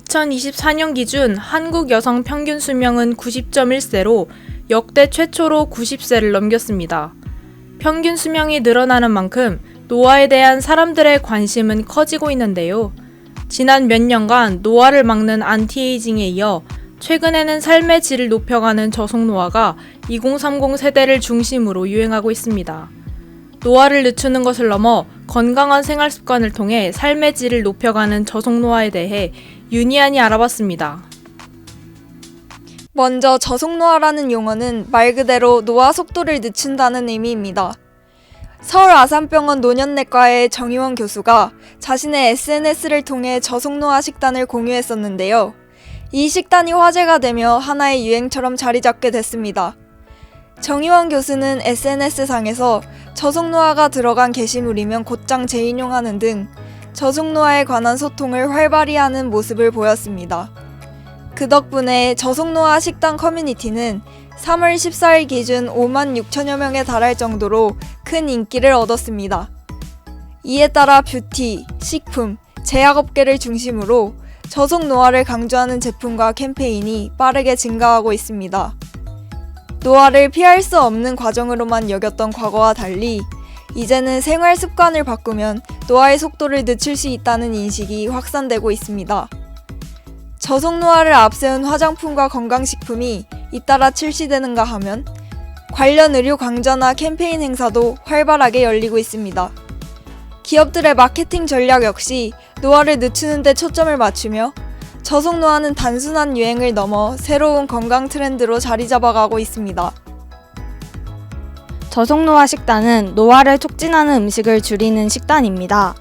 2024년 기준 한국 여성 평균 수명은 90.1세로 역대 최초로 90세를 넘겼습니다. 평균 수명이 늘어나는 만큼 노화에 대한 사람들의 관심은 커지고 있는데요. 지난 몇 년간 노화를 막는 안티에이징에 이어 최근에는 삶의 질을 높여가는 저속노화가 2030 세대를 중심으로 유행하고 있습니다. 노화를 늦추는 것을 넘어 건강한 생활 습관을 통해 삶의 질을 높여가는 저속노화에 대해 윤희안이 알아봤습니다. 먼저 저속노화라는 용어는 말 그대로 노화 속도를 늦춘다는 의미입니다. 서울 아산병원 노년내과의 정희원 교수가 자신의 SNS를 통해 저속노화 식단을 공유했었는데요. 이 식단이 화제가 되며 하나의 유행처럼 자리 잡게 됐습니다. 정희원 교수는 SNS상에서 저속노화가 들어간 게시물이면 곧장 재인용하는 등 저속노화에 관한 소통을 활발히 하는 모습을 보였습니다. 그 덕분에 저속노화 식단 커뮤니티는 3월 14일 기준 5만 6천여 명에 달할 정도로 큰 인기를 얻었습니다. 이에 따라 뷰티, 식품, 제약업계를 중심으로 저속노화를 강조하는 제품과 캠페인이 빠르게 증가하고 있습니다. 노화를 피할 수 없는 과정으로만 여겼던 과거와 달리 이제는 생활 습관을 바꾸면 노화의 속도를 늦출 수 있다는 인식이 확산되고 있습니다. 저속노화를 앞세운 화장품과 건강식품이 잇따라 출시되는가 하면 관련 의료 강좌나 캠페인 행사도 활발하게 열리고 있습니다. 기업들의 마케팅 전략 역시 노화를 늦추는 데 초점을 맞추며 저속노화는 단순한 유행을 넘어 새로운 건강 트렌드로 자리 잡아가고 있습니다. 저속노화 식단은 노화를 촉진하는 음식을 줄이는 식단입니다.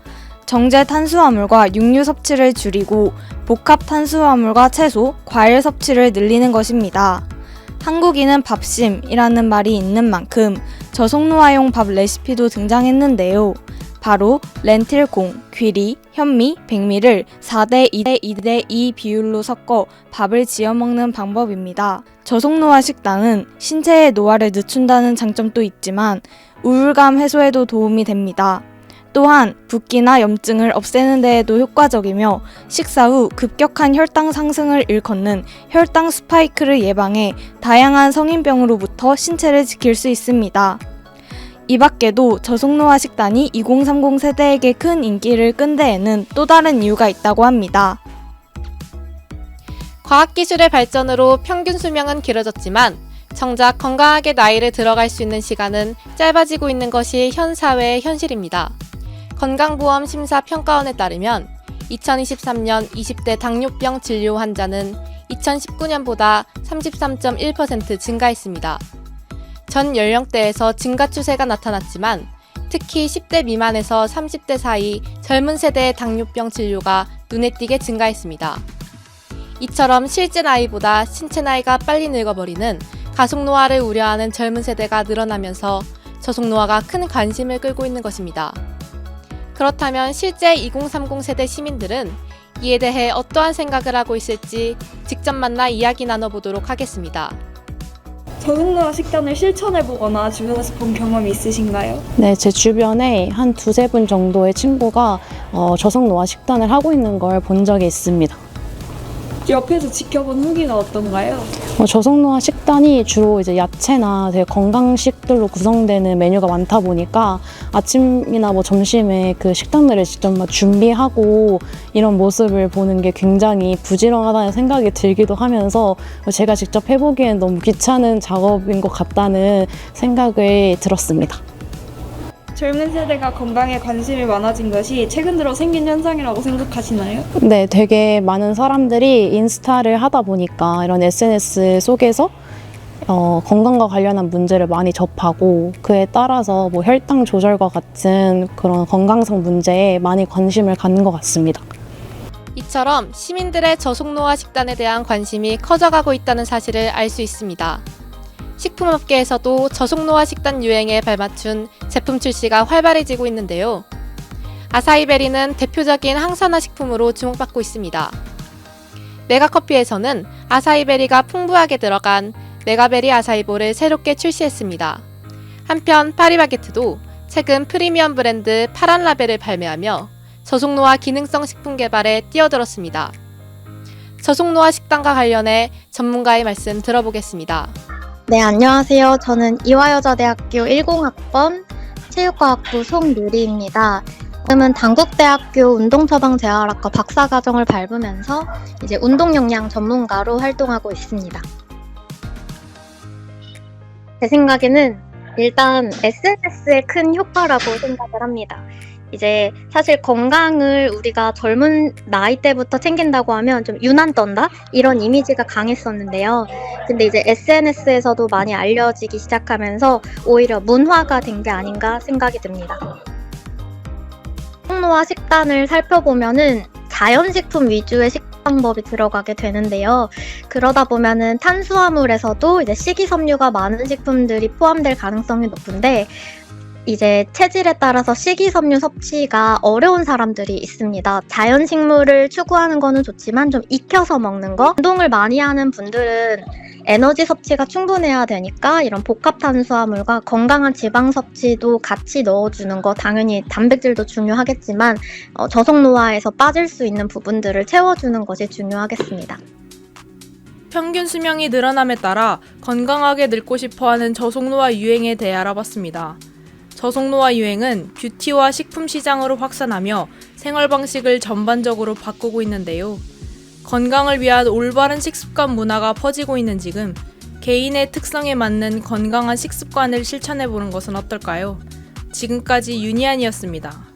정제 탄수화물과 육류 섭취를 줄이고 복합 탄수화물과 채소, 과일 섭취를 늘리는 것입니다. 한국인은 밥심이라는 말이 있는 만큼 저속노화용 밥 레시피도 등장했는데요. 바로 렌틸콩, 귀리, 현미, 백미를 4대 2대 2대 2 비율로 섞어 밥을 지어 먹는 방법입니다. 저속노화 식단은 신체의 노화를 늦춘다는 장점도 있지만 우울감 해소에도 도움이 됩니다. 또한 붓기나 염증을 없애는 데에도 효과적이며 식사 후 급격한 혈당 상승을 일컫는 혈당 스파이크를 예방해 다양한 성인병으로부터 신체를 지킬 수 있습니다. 이 밖에도 저속노화 식단이 2030 세대에게 큰 인기를 끈 데에는 또 다른 이유가 있다고 합니다. 과학기술의 발전으로 평균 수명은 길어졌지만 정작 건강하게 나이를 들어갈 수 있는 시간은 짧아지고 있는 것이 현 사회의 현실입니다. 건강보험심사평가원에 따르면 2023년 20대 당뇨병 진료 환자는 2019년보다 33.1% 증가했습니다. 전 연령대에서 증가 추세가 나타났지만 특히 10대 미만에서 30대 사이 젊은 세대의 당뇨병 진료가 눈에 띄게 증가했습니다. 이처럼 실제 나이보다 신체 나이가 빨리 늙어버리는 가속노화를 우려하는 젊은 세대가 늘어나면서 저속노화가 큰 관심을 끌고 있는 것입니다. 그렇다면 실제 2030 세대 시민들은 이에 대해 어떠한 생각을 하고 있을지 직접 만나 이야기 나눠보도록 하겠습니다. 저속노화 식단을 실천해보거나 주변에서 본 경험이 있으신가요? 네, 제 주변에 한 두세 분 정도의 친구가 저속노화 식단을 하고 있는 걸 본 적이 있습니다. 옆에서 지켜본 후기가 어떤가요? 저속노화 식단이 주로 이제 야채나 되게 건강식들로 구성되는 메뉴가 많다 보니까 아침이나 점심에 그 식단들을 직접 준비하고 이런 모습을 보는 게 굉장히 부지런하다는 생각이 들기도 하면서 제가 직접 해보기엔 너무 귀찮은 작업인 것 같다는 생각을 들었습니다. 젊은 세대가 건강에 관심이 많아진 것이 최근 들어 생긴 현상이라고 생각하시나요? 네, 되게 많은 사람들이 인스타를 하다 보니까 이런 SNS 속에서 건강과 관련한 문제를 많이 접하고 그에 따라서 혈당 조절과 같은 그런 건강성 문제에 많이 관심을 갖는 것 같습니다. 이처럼 시민들의 저속노화 식단에 대한 관심이 커져가고 있다는 사실을 알 수 있습니다. 식품업계에서도 저속노화 식단 유행에 발맞춘 제품 출시가 활발해지고 있는데요. 아사히베리는 대표적인 항산화 식품으로 주목받고 있습니다. 메가커피에서는 아사히베리가 풍부하게 들어간 메가베리 아사이볼을 새롭게 출시했습니다. 한편 파리바게트도 최근 프리미엄 브랜드 파란라벨을 발매하며 저속노화 기능성 식품 개발에 뛰어들었습니다. 저속노화 식단과 관련해 전문가의 말씀 들어보겠습니다. 네, 안녕하세요. 저는 이화여자대학교 10학번 체육과학부 송유리입니다. 지금은 단국대학교 운동처방재활학과 박사과정을 밟으면서 이제 운동영양 전문가로 활동하고 있습니다. 제 생각에는 일단 SNS의 큰 효과라고 생각을 합니다. 이제 사실 건강을 우리가 젊은 나이 때부터 챙긴다고 하면 좀 유난 떤다? 이런 이미지가 강했었는데요. 근데 이제 SNS에서도 많이 알려지기 시작하면서 오히려 문화가 된 게 아닌가 생각이 듭니다. 저속노화 식단을 살펴보면은 자연식품 위주의 식단법이 들어가게 되는데요. 그러다 보면은 탄수화물에서도 이제 식이섬유가 많은 식품들이 포함될 가능성이 높은데 이제 체질에 따라서 식이섬유 섭취가 어려운 사람들이 있습니다. 자연식물을 추구하는 거는 좋지만 좀 익혀서 먹는 거. 운동을 많이 하는 분들은 에너지 섭취가 충분해야 되니까 이런 복합 탄수화물과 건강한 지방 섭취도 같이 넣어주는 거, 당연히 단백질도 중요하겠지만 저속노화에서 빠질 수 있는 부분들을 채워주는 것이 중요하겠습니다. 평균 수명이 늘어남에 따라 건강하게 늙고 싶어하는 저속노화 유행에 대해 알아봤습니다. 저속노화 유행은 뷰티와 식품 시장으로 확산하며 생활 방식을 전반적으로 바꾸고 있는데요. 건강을 위한 올바른 식습관 문화가 퍼지고 있는 지금 개인의 특성에 맞는 건강한 식습관을 실천해보는 것은 어떨까요? 지금까지 윤희안이었습니다.